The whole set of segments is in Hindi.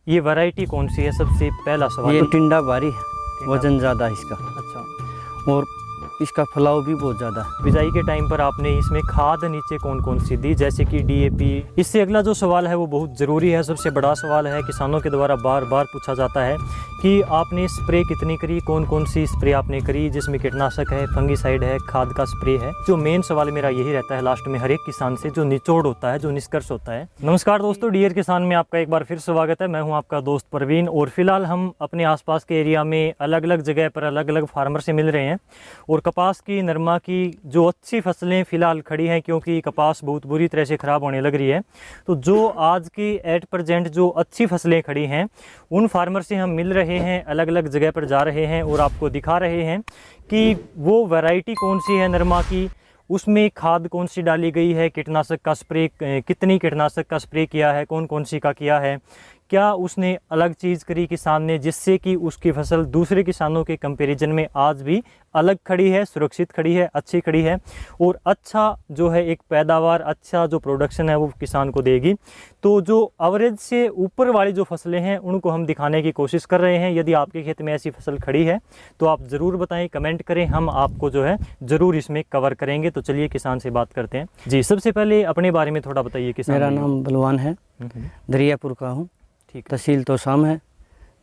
ये वैरायटी कौन सी है, सबसे पहला सवाल। ये टिंडा भारी है, वजन ज़्यादा है इसका। अच्छा, और इसका फलाव भी बहुत ज़्यादा है। बिजाई के टाइम पर आपने इसमें खाद नीचे कौन कौन सी दी, जैसे कि डीएपी। इससे अगला जो सवाल है वो बहुत ज़रूरी है, सबसे बड़ा सवाल है, किसानों के द्वारा बार बार पूछा जाता है कि आपने स्प्रे कितनी करी, कौन कौन सी स्प्रे आपने करी, जिसमें कीटनाशक है, फंगीसाइड है, खाद का स्प्रे है। जो मेन सवाल मेरा यही रहता है लास्ट में हर एक किसान से, जो निचोड़ होता है, जो निष्कर्ष होता है। नमस्कार दोस्तों, डियर किसान में आपका एक बार फिर स्वागत है। मैं हूं आपका दोस्त परवीन, और फिलहाल हम अपने आसपास के एरिया में अलग अलग जगह पर अलग अलग फार्मर से मिल रहे हैं। और कपास की, नरमा की जो अच्छी फसलें फिलहाल खड़ी हैं, क्योंकि कपास बहुत बुरी तरह से ख़राब होने लग रही है, तो जो आज की एट प्रेजेंट जो अच्छी फसलें खड़ी हैं उन फार्मर से हम मिल रहे हैं, अलग अलग जगह पर जा रहे हैं और आपको दिखा रहे हैं कि वो वैरायटी कौन सी है नरमा की, उसमें खाद कौन सी डाली गई है, कीटनाशक का स्प्रे, कितनी कीटनाशक का स्प्रे किया है, कौन कौन सी का किया है, क्या उसने अलग चीज़ करी किसान ने, जिससे कि उसकी फसल दूसरे किसानों के कंपैरिजन में आज भी अलग खड़ी है, सुरक्षित खड़ी है, अच्छी खड़ी है, और अच्छा जो है एक पैदावार, अच्छा जो प्रोडक्शन है वो किसान को देगी। तो जो एवरेज से ऊपर वाली जो फसलें हैं उनको हम दिखाने की कोशिश कर रहे हैं। यदि आपके खेत में ऐसी फसल खड़ी है तो आप ज़रूर बताएं, कमेंट करें, हम आपको जो है ज़रूर इसमें कवर करेंगे। तो चलिए किसान से बात करते हैं। जी, सबसे पहले अपने बारे में थोड़ा बताइए किसान। मेरा नाम बलवान है, दरियापुर का हूँ, ठीक है। तहसील तोशाम है,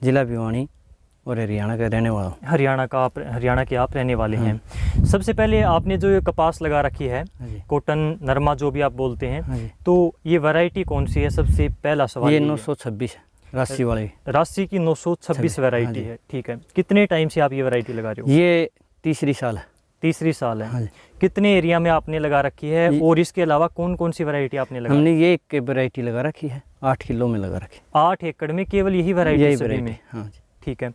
जिला भिवानी, और हरियाणा का रहने वाला हूँ। हरियाणा के आप रहने वाले हैं। सबसे पहले आपने जो ये कपास लगा रखी है, कॉटन नरमा जो भी आप बोलते हैं, तो ये वैरायटी कौन सी है, सबसे पहला सवाल। ये 926 है, राशि वाली। राशि की 926 वैरायटी है, ठीक है। कितने टाइम से आप ये वैरायटी लगा रहे हो? ये तीसरी साल है। तीसरी साल है। कितने एरिया में आपने लगा रखी है, और इसके अलावा कौन कौन सी वैरायटी आपने लगा? हमने ये एक वैरायटी लगा रखी है, 8 किलो में लगा रखी। 8 एकड़ में केवल यही वैरायटी में? हाँ जी, ठीक है।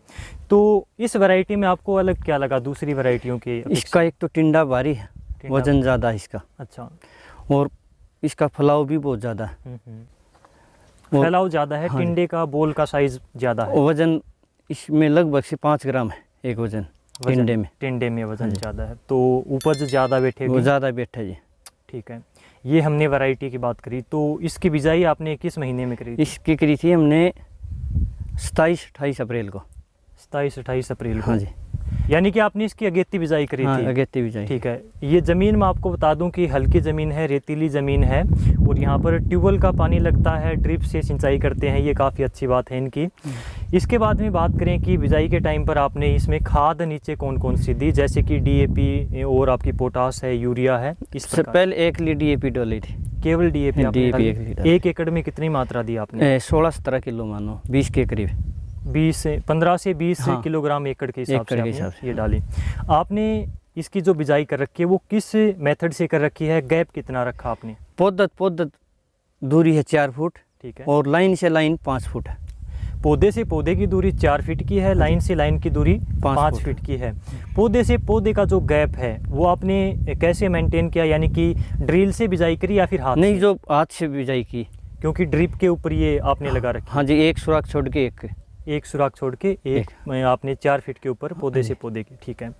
तो इस वैरायटी में आपको अलग क्या लगा दूसरी वैरायटियों के? इसका एक तो टिंडा भारी है, वजन ज़्यादा है इसका। अच्छा, और इसका फलाव भी बहुत ज़्यादा है। फैलाव ज़्यादा है, टिंडे का बोल का साइज ज़्यादा है। वजन इसमें लगभग से 5 ग्राम है एक वजन। टिंडे में वजन ज़्यादा है, तो उपज ज़्यादा बैठेगी। वो ज़्यादा बैठा जी। ठीक है। ये हमने वैरायटी की बात करी, तो इसकी बिजाई आपने किस महीने में करी थी? इसकी करी थी हमने 27-28 अप्रैल को। 27-28 अप्रैल को। हाँ जी। यानी कि आपने इसकी अगेती बिजाई करी थी? अगेती बिजाई। ठीक है। ये ज़मीन मैं आपको बता दूं कि हल्की ज़मीन है, रेतीली ज़मीन है, और यहाँ पर ट्यूबवेल का पानी लगता है, ड्रिप से सिंचाई करते हैं, ये काफ़ी अच्छी बात है इनकी। इसके बाद में बात करें कि बिजाई के टाइम पर आपने इसमें खाद नीचे कौन कौन सी दी, जैसे कि डीएपी और आपकी पोटास है, यूरिया है? इससे पहले 1 लीटर डीएपी डाली थी। केवल डीएपी? एक एकड़ में कितनी मात्रा दी आपने? 16-17 किलो मानो, 20 के करीब। 15 से 20 किलोग्राम एकड़ के हिसाब से ये डाली। आपने इसकी जो बिजाई कर रखी है वो किस मेथड से कर रखी है? गैप कितना रखा आपने? पौधा दूरी है 4 फुट, ठीक है, और लाइन से लाइन 5 फुट है। पौधे से पौधे की दूरी 4 फीट की है, लाइन से लाइन की दूरी 5 फीट की है। पौधे से पौधे का जो गैप है वो आपने कैसे मेंटेन किया, यानी कि ड्रिल से बिजाई करी या फिर हाथ? नहीं, जो हाथ से बिजाई की, क्योंकि ड्रिप के ऊपर ये आपने लगा रखी। हाँ जी, एक सुराख छोड़ के एक सुराख छोड़ के एक आपने 4 फीट के ऊपर पौधे से पौधे की। ठीक है।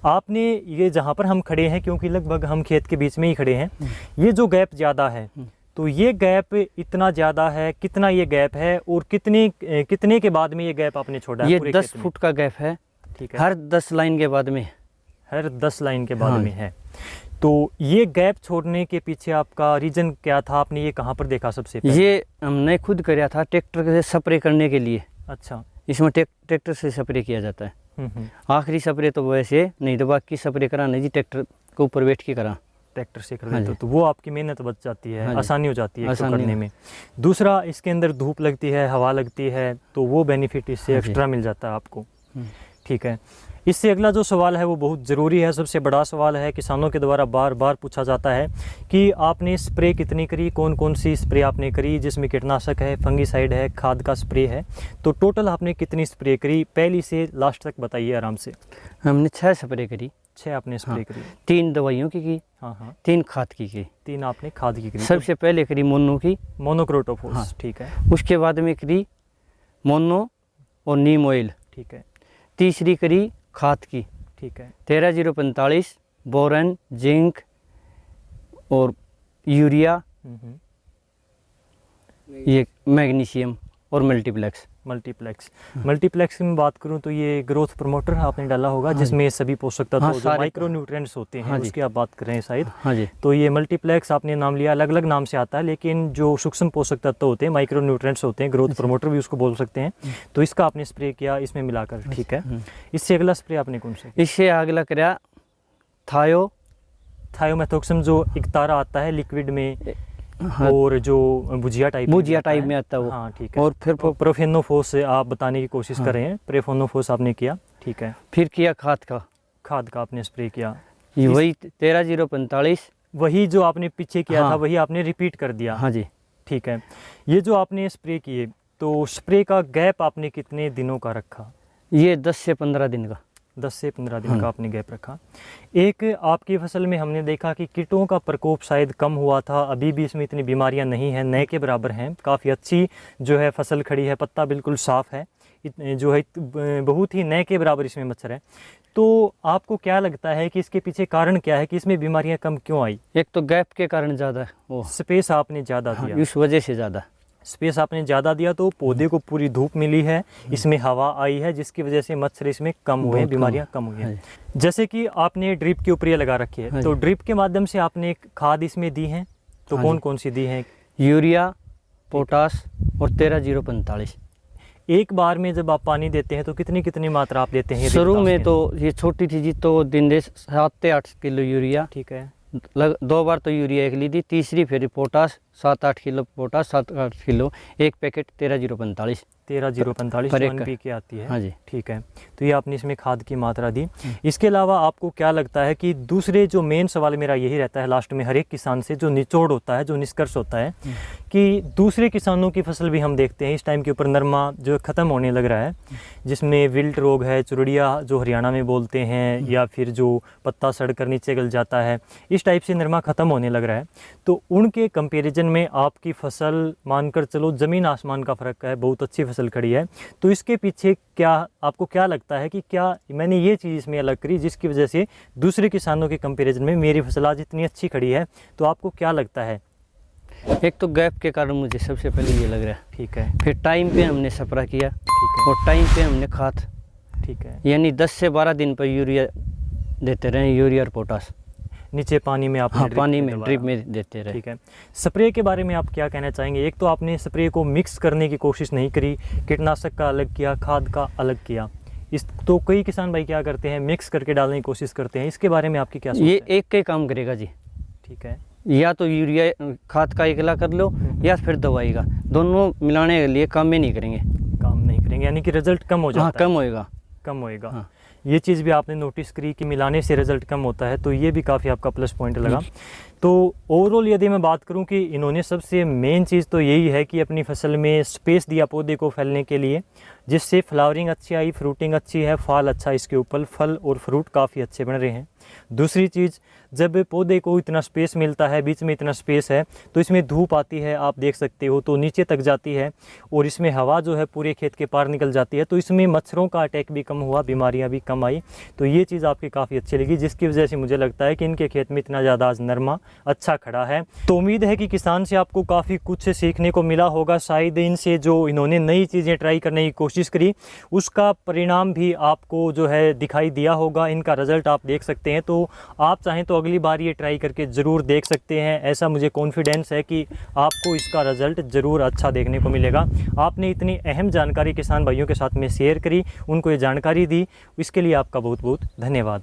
आपने ये जहाँ पर हम खड़े हैं, क्योंकि लगभग हम खेत के बीच में ही खड़े हैं, ये जो गैप ज़्यादा है, तो ये गैप इतना ज़्यादा है, कितना ये गैप है, और कितने के बाद में ये गैप आपने छोड़ा है? ये 10 फुट का गैप है। ठीक है। हर 10 लाइन के बाद में। हर 10 लाइन के बाद में है। तो ये गैप छोड़ने के पीछे आपका रीज़न क्या था? आपने ये कहाँ पर देखा सबसे पहले? ये हमने खुद कराया था, ट्रैक्टर से स्प्रे करने के लिए। अच्छा, इसमें ट्रैक्टर से स्प्रे किया जाता है। आखिरी स्प्रे तो वैसे नहीं, तो बाकी स्प्रे कराना जी ट्रैक्टर के ऊपर बैठ के करा, ट्रैक्टर से कर लेते तो वो आपकी मेहनत बच जाती है, आसानी हो जाती है करने में। दूसरा, इसके अंदर धूप लगती है, हवा लगती है, तो वो बेनिफिट इससे एक्स्ट्रा मिल जाता है आपको। ठीक है। इससे अगला जो सवाल है वो बहुत ज़रूरी है, सबसे बड़ा सवाल है, किसानों के द्वारा बार बार पूछा जाता है कि आपने स्प्रे कितनी करी, कौन कौन सी स्प्रे आपने करी, जिसमें कीटनाशक है, फंगीसाइड है, खाद का स्प्रे है, तो टोटल आपने कितनी स्प्रे करी? पहली से लास्ट तक बताइए आराम से। हमने 6 स्प्रे करी। 6 आपने स्प्रे करी? 3 दवाइयों की। हाँ। 3 खाद की। 3 आपने खाद की करी? सबसे पहले करी मोनो की, मोनोक्रोटोफॉस। ठीक है। उसके बाद में करी मोनो और नीम ऑयल। ठीक है। तीसरी करी खाद की। ठीक है। 13-045 बोरन, जिंक और यूरिया, ये मैग्नीशियम और मल्टीप्लेक्स। मल्टीप्लेक्स की मैं बात करूं तो ये ग्रोथ प्रमोटर आपने डाला होगा, जिसमें सभी पोषक तत्व हाँ, जो सारे माइक्रो न्यूट्रिएंट्स होते हैं, हाँ जी। उसकी आप बात कर रहे हैं शायद। हाँ जी। तो ये मल्टीप्लेक्स आपने नाम लिया, अलग अलग नाम से आता है, लेकिन जो सूक्ष्म पोषक तत्व होते हैं, माइक्रो न्यूट्रिएंट्स होते हैं, ग्रोथ प्रमोटर भी उसको बोल सकते हैं, तो इसका आपने स्प्रे किया इसमें मिलाकर, ठीक है। इससे अगला स्प्रे आपने कौन सा? इससे अगला कराया थायोमेथोक्सम, जो एक तारा आता है लिक्विड में, हाँ, और जो भुजिया टाइप में आता है वो। हाँ ठीक है। और फिर प्रोफेनोफोस से आप बताने की कोशिश कर रहे हैं, प्रोफेनोफोस आपने किया, ठीक है। फिर किया खाद का आपने स्प्रे किया, ये वही 13-0-45, वही जो आपने पीछे किया हाँ। था वही आपने रिपीट कर दिया। हाँ जी। ठीक है। ये जो आपने स्प्रे किए, तो स्प्रे का गैप आपने कितने दिनों का रखा? ये 10 से 15 दिन का। 10 से 15 दिन का आपने गैप रखा। एक आपकी फसल में हमने देखा कि कीटों का प्रकोप शायद कम हुआ था, अभी भी इसमें इतनी बीमारियां नहीं हैं, नए के बराबर हैं, काफ़ी अच्छी जो है फसल खड़ी है, पत्ता बिल्कुल साफ़ है, जो है बहुत ही नए के बराबर इसमें मच्छर है। तो आपको क्या लगता है कि इसके पीछे कारण क्या है कि इसमें बीमारियां कम क्यों आई? एक तो गैप के कारण ज़्यादा वो स्पेस आपने ज़्यादा दिया। इस वजह से ज़्यादा स्पेस आपने ज़्यादा दिया, तो पौधे को पूरी धूप मिली है, इसमें हवा आई है, जिसकी वजह से मच्छर इसमें कम हुए हैं, बीमारियां कम हुई हैं। जैसे कि आपने ड्रिप के ऊपर ये लगा रखी है, तो ड्रिप के माध्यम से आपने खाद इसमें दी है, तो कौन कौन सी दी है? यूरिया, पोटास और 13-0-45। एक बार में जब आप पानी देते हैं तो कितनी कितनी मात्रा आप देते हैं? शुरू में तो ये छोटी थी जी, तो दिन दे 7 से 8 किलो यूरिया, ठीक है। 2 बार तो यूरिया एक ली थी, तीसरी फिर पोटास 7-8 किलो पोटास, 7-8 किलो, एक पैकेट 13-0-45 NPK की आती है। हाँ जी। ठीक है। तो ये आपने इसमें खाद की मात्रा दी। इसके अलावा आपको क्या लगता है कि दूसरे, जो मेन सवाल मेरा यही रहता है लास्ट में हर एक किसान से, जो निचोड़ होता है, जो निष्कर्ष होता है कि दूसरे किसानों की फसल भी हम देखते हैं इस टाइम के ऊपर नरमा जो ख़त्म होने लग रहा है, जिसमें विल्ट रोग है, चुरड़िया जो हरियाणा में बोलते हैं, या फिर जो पत्ता सड़ कर नीचे गल जाता है, इस टाइप से नरमा ख़त्म होने लग रहा है। तो उनके कंपैरिजन में आपकी फसल, मानकर चलो ज़मीन आसमान का फ़र्क है, बहुत अच्छी फसल खड़ी है। तो इसके पीछे क्या आपको क्या लगता है कि क्या मैंने ये चीज़ इसमें अलग करी जिसकी वजह से दूसरे किसानों के कंपैरिजन में मेरी फसल आज इतनी अच्छी खड़ी है? तो आपको क्या लगता है? एक तो गैप के कारण मुझे सबसे पहले ये लग रहा है। ठीक है। फिर टाइम पे हमने स्प्रे किया, ठीक है। और टाइम पे हमने खाद, ठीक है, यानी 10 से 12 दिन पर यूरिया देते रहे, यूरिया और पोटास नीचे पानी में आप? हाँ, पानी में ड्रिप में देते रहे। ठीक है। स्प्रे के बारे में आप क्या कहना चाहेंगे? एक तो आपने स्प्रे को मिक्स करने की कोशिश नहीं करी, कीटनाशक का अलग किया, खाद का अलग किया। इस तो कई किसान भाई क्या करते हैं, मिक्स करके डालने की कोशिश करते हैं, इसके बारे में आपकी क्या सोच है? ये एक के काम करेगा जी। ठीक है। या तो यूरिया खाद का अकेला कर लो, या फिर दवाई का, दोनों मिलाने के लिए काम में नहीं करेंगे, यानी कि रिजल्ट कम हो जाता है। कम होएगा। हाँ। ये चीज़ भी आपने नोटिस करी कि मिलाने से रिजल्ट कम होता है, तो ये भी काफ़ी आपका प्लस पॉइंट लगा। तो ओवरऑल यदि मैं बात करूं कि इन्होंने सबसे मेन चीज़ तो यही है कि अपनी फसल में स्पेस दिया पौधे को फैलने के लिए, जिससे फ्लावरिंग अच्छी आई, फ्रूटिंग अच्छी है, फल अच्छा, इसके ऊपर फल और फ्रूट काफ़ी अच्छे बन रहे हैं। दूसरी चीज़, जब पौधे को इतना स्पेस मिलता है, बीच में इतना स्पेस है, तो इसमें धूप आती है, आप देख सकते हो, तो नीचे तक जाती है, और इसमें हवा जो है पूरे खेत के पार निकल जाती है, तो इसमें मच्छरों का अटैक भी कम हुआ, बीमारियां भी कम आई। तो ये चीज़ आपकी काफ़ी अच्छी लगी, जिसकी वजह से मुझे लगता है कि इनके खेत में इतना ज़्यादा आज नरमा अच्छा खड़ा है। तो उम्मीद है कि किसान से आपको काफ़ी कुछ सीखने को मिला होगा। शायद इनसे जो इन्होंने नई चीज़ें ट्राई करने की कोशिश करी, उसका परिणाम भी आपको जो है दिखाई दिया होगा, इनका रिजल्ट आप देख सकते हैं। तो आप चाहें तो अगली बार ये ट्राई करके ज़रूर देख सकते हैं, ऐसा मुझे कॉन्फिडेंस है कि आपको इसका रिजल्ट ज़रूर अच्छा देखने को मिलेगा। आपने इतनी अहम जानकारी किसान भाइयों के साथ में शेयर करी, उनको ये जानकारी दी, इसके लिए आपका बहुत बहुत धन्यवाद।